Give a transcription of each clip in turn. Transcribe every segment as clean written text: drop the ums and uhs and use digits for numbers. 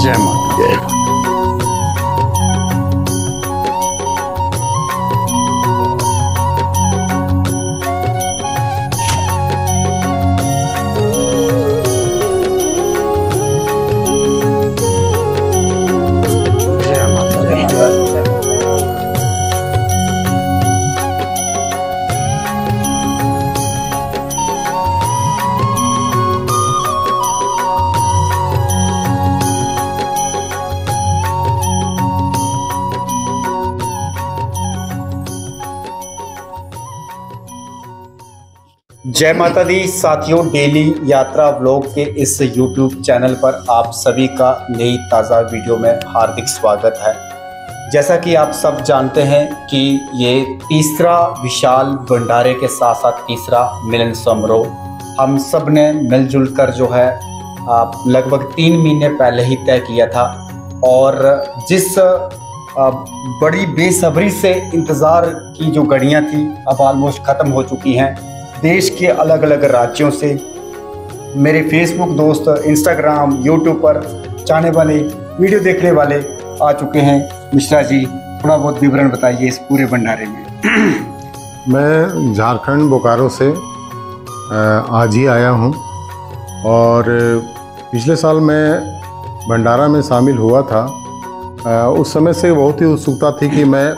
जय माता। जय माता। जय माता दी साथियों, डेली यात्रा व्लॉग के इस YouTube चैनल पर आप सभी का नई ताज़ा वीडियो में हार्दिक स्वागत है। जैसा कि आप सब जानते हैं कि ये तीसरा विशाल भंडारे के साथ साथ तीसरा मिलन समारोह हम सब ने मिलजुल कर जो है लगभग 3 महीने पहले ही तय किया था। और जिस बड़ी बेसब्री से इंतज़ार की जो घड़ियाँ थी अब ऑलमोस्ट ख़त्म हो चुकी हैं। देश के अलग अलग राज्यों से मेरे फेसबुक दोस्त, इंस्टाग्राम, यूट्यूब पर चाहने वाले, वीडियो देखने वाले आ चुके हैं। मिश्रा जी, थोड़ा बहुत विवरण बताइए इस पूरे भंडारे में। मैं झारखंड बोकारो से आज ही आया हूं और पिछले साल मैं भंडारा में शामिल हुआ था। उस समय से बहुत ही उत्सुकता थी कि मैं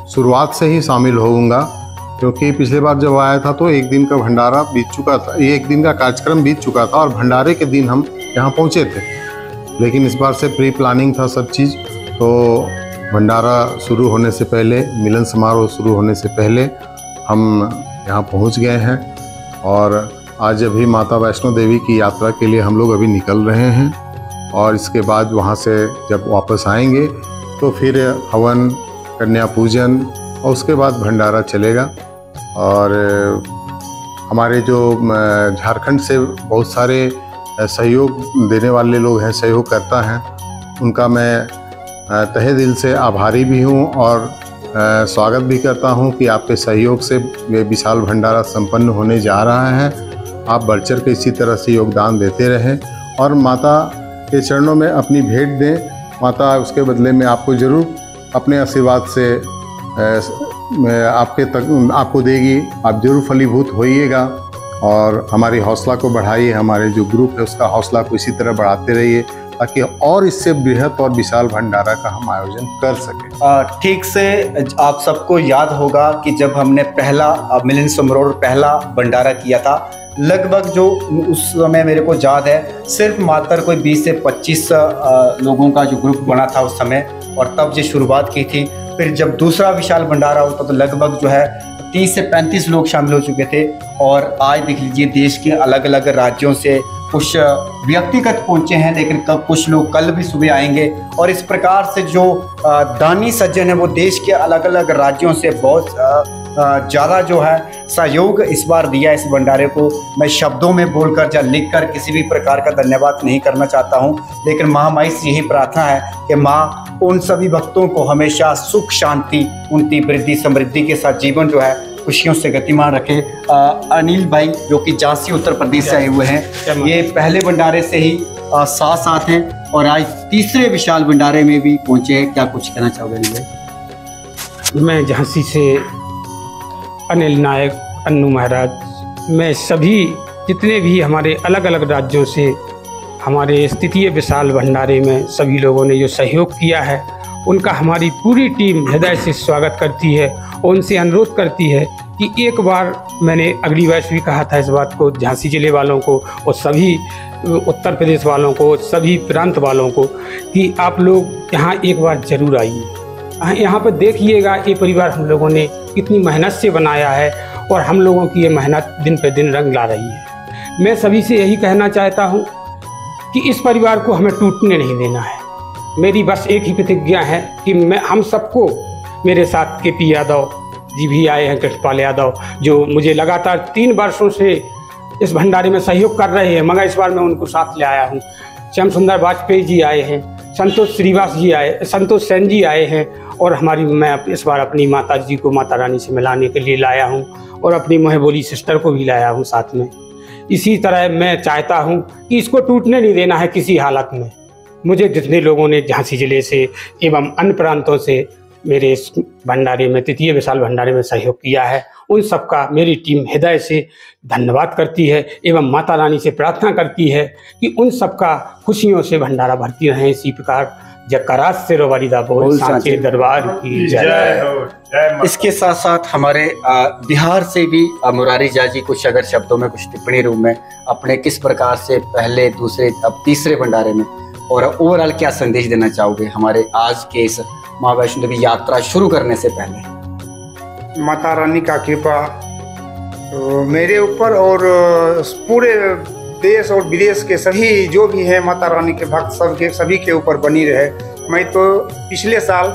शुरुआत से ही शामिल होऊंगा, क्योंकि पिछले बार जब आया था तो एक दिन का भंडारा बीत चुका था, एक दिन का कार्यक्रम बीत चुका था और भंडारे के दिन हम यहाँ पहुँचे थे। लेकिन इस बार से प्री प्लानिंग था सब चीज़, तो भंडारा शुरू होने से पहले, मिलन समारोह शुरू होने से पहले हम यहाँ पहुँच गए हैं। और आज अभी माता वैष्णो देवी की यात्रा के लिए हम लोग अभी निकल रहे हैं और इसके बाद वहाँ से जब वापस आएंगे तो फिर हवन, कन्या पूजन और उसके बाद भंडारा चलेगा। और हमारे जो झारखंड से बहुत सारे सहयोग देने वाले लोग हैं, सहयोगकर्ता हैं, उनका मैं तहे दिल से आभारी भी हूं और स्वागत भी करता हूं कि आपके सहयोग से ये विशाल भंडारा संपन्न होने जा रहा है। आप बढ़-चढ़ के इसी तरह से योगदान देते रहें और माता के चरणों में अपनी भेंट दें। माता उसके बदले में आपको ज़रूर अपने आशीर्वाद से आपको देगी। आप जरूर फलीभूत होइएगा और हमारी हौसला को बढ़ाइए, हमारे जो ग्रुप है उसका हौसला को इसी तरह बढ़ाते रहिए ताकि और इससे बृहद और विशाल भंडारा का हम आयोजन कर सकें। ठीक से आप सबको याद होगा कि जब हमने पहला मिलन समारोह पहला भंडारा किया था, लगभग जो उस समय मेरे को याद है सिर्फ मात्र कोई 20 से 25 लोगों का जो ग्रुप बना था उस समय, और तब जो शुरुआत की थी। फिर जब दूसरा विशाल भंडारा होता तो लगभग जो है 30 से 35 लोग शामिल हो चुके थे। और आज देख लीजिए देश के अलग अलग राज्यों से कुछ व्यक्तिगत पहुंचे हैं, लेकिन कुछ लोग कल भी सुबह आएंगे। और इस प्रकार से जो दानी सज्जन है वो देश के अलग अलग राज्यों से बहुत ज़्यादा जो है सहयोग इस बार दिया इस भंडारे को। मैं शब्दों में बोलकर या लिखकर किसी भी प्रकार का धन्यवाद नहीं करना चाहता हूं, लेकिन महामाई से यही प्रार्थना है कि माँ उन सभी भक्तों को हमेशा सुख, शांति, उनकी वृद्धि समृद्धि के साथ जीवन जो है खुशियों से गतिमान रखे। अनिल भाई जो कि झांसी उत्तर प्रदेश से आए हुए हैं, ये पहले भंडारे से ही साथ साथ हैं और आज तीसरे विशाल भंडारे में भी पहुँचे हैं। क्या कुछ कहना चाहोगे अनिल भाई? मैं झांसी से अनिल नायक, अन्नू महाराज, मैं सभी जितने भी हमारे अलग अलग राज्यों से हमारे तृतीय विशाल भंडारे में सभी लोगों ने जो सहयोग किया है उनका हमारी पूरी टीम हृदय से स्वागत करती है और उनसे अनुरोध करती है कि एक बार, मैंने अगली वर्ष भी कहा था इस बात को झांसी जिले वालों को और सभी उत्तर प्रदेश वालों को, सभी प्रांत वालों को, कि आप लोग यहाँ एक बार ज़रूर आइए। यहाँ पर देखिएगा ये परिवार हम लोगों ने कितनी मेहनत से बनाया है और हम लोगों की ये मेहनत दिन पर दिन रंग ला रही है। मैं सभी से यही कहना चाहता हूँ कि इस परिवार को हमें टूटने नहीं देना है। मेरी बस एक ही प्रतिज्ञा है कि हम सबको, मेरे साथ KP यादव जी भी आए हैं, कृष्णपाल यादव, जो मुझे लगातार 3 वर्षों से इस भंडारे में सहयोग कर रहे हैं, मगर इस बार मैं उनको साथ ले आया हूँ। श्याम सुंदर वाजपेयी जी आए हैं, संतोष श्रीवास जी आए, संतोष सेन जी आए हैं और मैं इस बार अपनी माता जी को माता रानी से मिलाने के लिए लाया हूँ और अपनी मोहबोली सिस्टर को भी लाया हूँ साथ में। इसी तरह मैं चाहता हूँ कि इसको टूटने नहीं देना है किसी हालत में। मुझे जितने लोगों ने झांसी जिले से एवं अन्य प्रांतों से मेरे इस भंडारे में, तृतीय विशाल भंडारे में सहयोग किया है, उन सबका मेरी टीम हृदय से धन्यवाद करती है एवं माता रानी से प्रार्थना करती है कि उन सबका खुशियों से भंडारा भरती रहे। इसी प्रकार जयकारात से रोवारीदा बोल सांचे दरबार की जय हो। इसके साथ साथ हमारे बिहार से भी मुरारी जा जी कुछ अगर शब्दों में कुछ टिप्पणी रूप में अपने किस प्रकार से पहले, दूसरे, अब तीसरे भंडारे में, और ओवरऑल क्या संदेश देना चाहोगे हमारे आज के इस माँ वैष्णो देवी यात्रा शुरू करने से पहले? माता रानी का कृपा तो मेरे ऊपर और पूरे देश और विदेश के सभी जो भी हैं माता रानी के भक्त सभी के ऊपर बनी रहे। मैं तो पिछले साल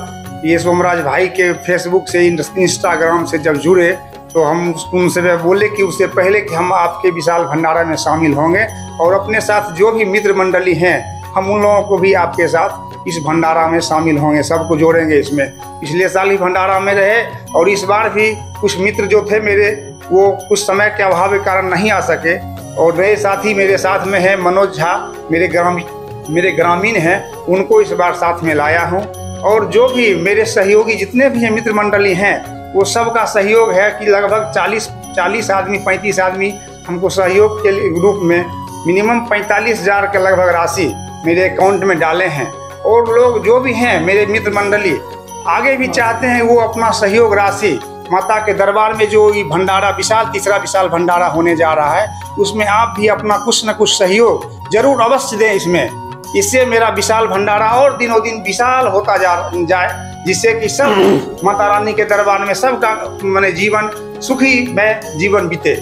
ये सोमराज भाई के फेसबुक से, इंस्टाग्राम से जब जुड़े तो हम उनसे बोले कि उससे पहले कि हम आपके विशाल भंडारा में शामिल होंगे और अपने साथ जो भी मित्र मंडली हैं हम उन लोगों को भी आपके साथ इस भंडारा में शामिल होंगे, सबको जोड़ेंगे इसमें। पिछले साल ही भंडारा में रहे और इस बार भी कुछ मित्र जो थे मेरे वो कुछ समय के अभाव के कारण नहीं आ सके, और नए साथी मेरे साथ में है मनोज झा, मेरे ग्रामीण हैं, उनको इस बार साथ में लाया हूं। और जो भी मेरे सहयोगी जितने भी हैं मित्र मंडली हैं वो सबका सहयोग है कि लगभग 40 आदमी 35 आदमी हमको सहयोग के रूप में मिनिमम 45,000 के लगभग राशि मेरे अकाउंट में डाले हैं। और लोग जो भी हैं मेरे मित्र मंडली आगे भी चाहते हैं वो अपना सहयोग राशि माता के दरबार में जो ये भंडारा विशाल, तीसरा विशाल भंडारा होने जा रहा है, उसमें आप भी अपना कुछ न कुछ सहयोग जरूर अवश्य दें इसमें। इससे मेरा विशाल भंडारा और दिनों दिन विशाल होता जाए, जिससे कि सब माता रानी के दरबार में सबका माने जीवन सुखी में जीवन बीते।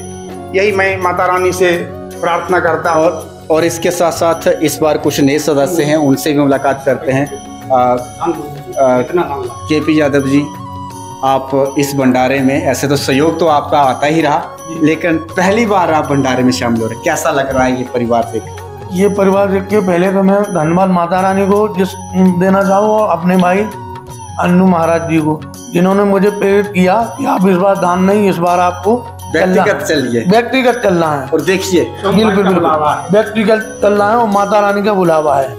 यही मैं माता रानी से प्रार्थना करता हूँ। और इसके साथ साथ इस बार कुछ नए सदस्य हैं, उनसे भी मुलाकात करते हैं। केपी यादव जी, आप इस भंडारे में, ऐसे तो सहयोग तो आपका आता ही रहा, लेकिन पहली बार आप भंडारे में शामिल हो रहे, कैसा लग रहा है ये परिवार देख? ये परिवार देख के पहले तो मैं धन्यवाद माता रानी को देना चाहूँ और अपने भाई अन्नू महाराज जी को, जिन्होंने मुझे प्रेरित किया कि आप इस बार दान नहीं, इस बार आपको व्यक्तिगत चलना है। और देखिए बिल्कुल व्यक्तिगत चलना है और माता रानी का बुलावा है।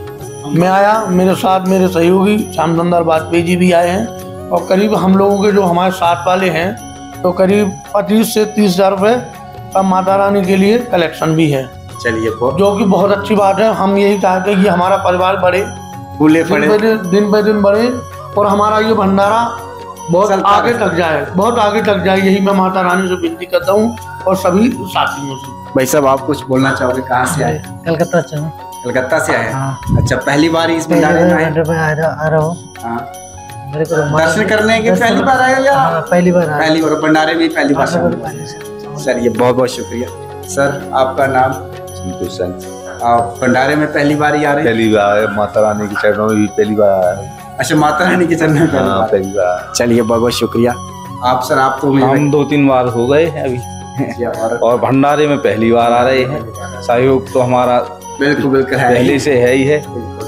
मैं आया, मेरे साथ मेरे सहयोगी श्याम सुंदर वाजपेयी जी भी आए हैं, और करीब हम लोगों के जो हमारे साथ वाले हैं तो करीब 25 से 30,000 रुपये का माता रानी के लिए कलेक्शन भी है। चलिए, जो कि बहुत अच्छी बात है। हम यही चाहते हैं कि हमारा परिवार बढ़े, दिन पे दिन बढ़े और हमारा ये भंडारा बहुत आगे तक जाए, बहुत आगे तक जाए। यही मैं माता रानी से विनती करता हूँ और सभी साथियों से। भाई साहब, आप कुछ बोलना चाहोगे? कहाँ से आए? कलकत्ता से आए। अच्छा, पहली बार इस भंडारे में आ रहा हूँ। दर्शन करने के पहली बार आए या पहली बार? पहली बार भंडारे में पहली बार। चलिए, बहुत बहुत शुक्रिया सर। आपका नाम? आप भंडारे में पहली बार ही आ रहे हैं? पहली बार, माता रानी के चरणों में भी पहली बार आया है। अच्छा, माता रानी के चरणों में पहली बार। चलिए, बहुत बहुत शुक्रिया। आप सर? आप तो? हम 2-3 बार हो गए हैं अभी, और भंडारे में पहली बार आ रहे हैं। सहयोग तो हमारा बिल्कुल पहले से है ही है,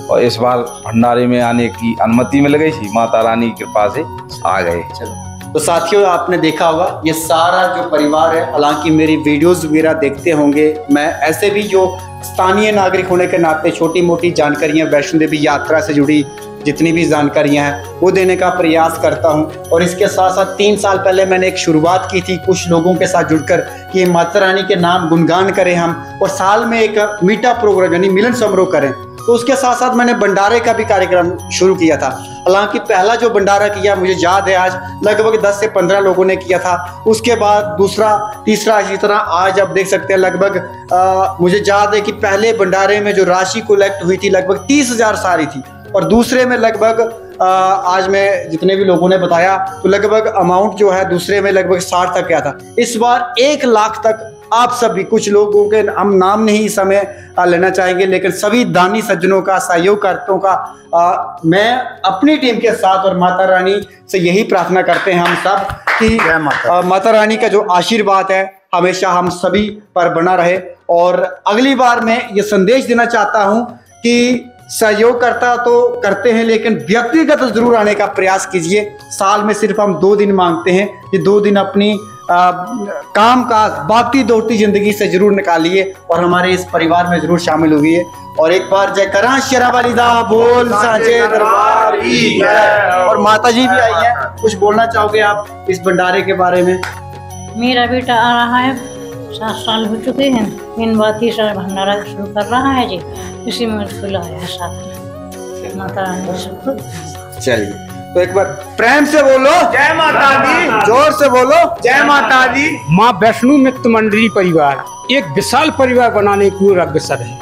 और इस बार भंडारे में आने की अनुमति मिल गई थी, माता रानी की कृपा से आ गए। चलो, तो साथियों, आपने देखा होगा ये सारा जो परिवार है, हालांकि मेरी वीडियोस वगैरह देखते होंगे, मैं ऐसे भी जो स्थानीय नागरिक होने के नाते छोटी मोटी जानकारियां वैष्णो देवी यात्रा से जुड़ी जितनी भी जानकारियां हैं वो देने का प्रयास करता हूं। और इसके साथ साथ 3 साल पहले मैंने एक शुरुआत की थी कुछ लोगों के साथ जुड़कर कि माता रानी के नाम गुणगान करें हम, और साल में एक मीटा प्रोग्राम यानी मिलन समारोह करें। तो उसके साथ साथ मैंने भंडारे का भी कार्यक्रम शुरू किया था। हालांकि पहला जो भंडारा किया मुझे याद है आज लगभग 10 से 15 लोगों ने किया था। उसके बाद दूसरा, तीसरा, इसी तरह आज आप देख सकते हैं लगभग मुझे याद है कि पहले भंडारे में जो राशि कलेक्ट हुई थी लगभग 30,000 सारी थी, और दूसरे में लगभग आज में जितने भी लोगों ने बताया तो लगभग अमाउंट जो है दूसरे में लगभग 60 तक गया था। इस बार 1 लाख तक आप सभी, कुछ लोगों के हम नाम नहीं इस समय लेना चाहेंगे, लेकिन सभी दानी सज्जनों का, सहयोगकर्ताओं का मैं अपनी टीम के साथ और माता रानी से यही प्रार्थना करते हैं हम सब कि माता रानी का जो आशीर्वाद है हमेशा हम सभी पर बना रहे। और अगली बार मैं ये संदेश देना चाहता हूँ कि सहयोग करता तो करते हैं, लेकिन व्यक्तिगत जरूर आने का प्रयास कीजिए। साल में सिर्फ हम 2 दिन मांगते हैं, ये 2 दिन अपनी काम काज भागती दौड़ती जिंदगी से जरूर निकालिए और हमारे इस परिवार में जरूर शामिल हुई। और एक बार जय करा शेरावाली दा बोल साचे दरबार की जय। और माता जी भी आई हैं, कुछ बोलना चाहोगे आप इस भंडारे के बारे में? मेरा बेटा आ रहा है, 7 साल हो चुके हैं, इन बात ही सर भंडारा शुरू कर रहा है जी, इसी में बुलाया है साथ माता रानी सबको। चलिए तो एक बार प्रेम से बोलो जय माता दी, जोर से बोलो जय माता दी। माँ वैष्णो मित्र मंडली परिवार एक विशाल परिवार बनाने की ओर अग्रसर है।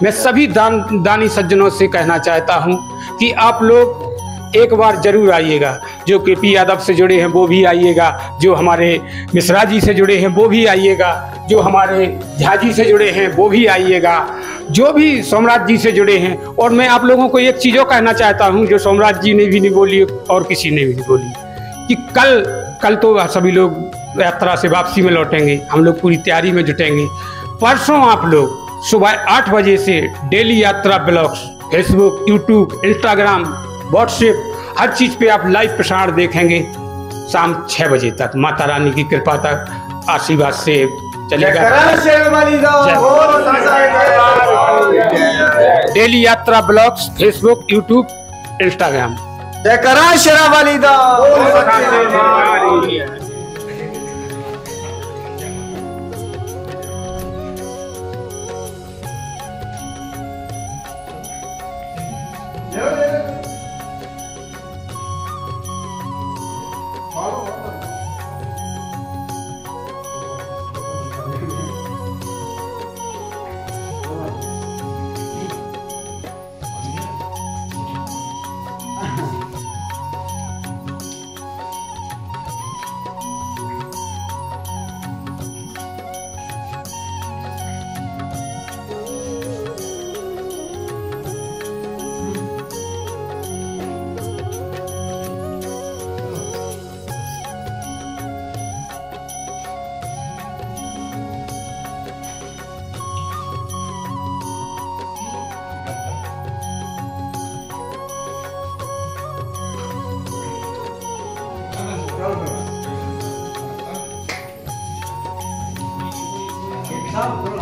मैं सभी दानी सज्जनों से कहना चाहता हूँ कि आप लोग एक बार जरूर आइएगा। जो केपी यादव से जुड़े हैं वो भी आइएगा, जो हमारे मिश्रा जी से जुड़े हैं वो भी आइएगा, जो हमारे झा जी से जुड़े हैं वो भी आइएगा, जो भी सोमराज जी से जुड़े हैं। और मैं आप लोगों को एक चीज़ और कहना चाहता हूं जो सोमराज जी ने भी नहीं बोली और किसी ने भी नहीं बोली, कि कल तो सभी लोग यात्रा से वापसी में लौटेंगे, हम लोग पूरी तैयारी में जुटेंगे। परसों आप लोग सुबह 8 बजे से डेली यात्रा blogs Facebook, YouTube, Instagram, WhatsApp हर चीज़ पे आप लाइव प्रसारण देखेंगे। शाम 6 बजे तक माता रानी की कृपा तक आशीर्वाद से चलेगा। डेली यात्रा ब्लॉग्स फेसबुक, यूट्यूब, इंस्टाग्राम। जय करा शेरावाली दा। साहब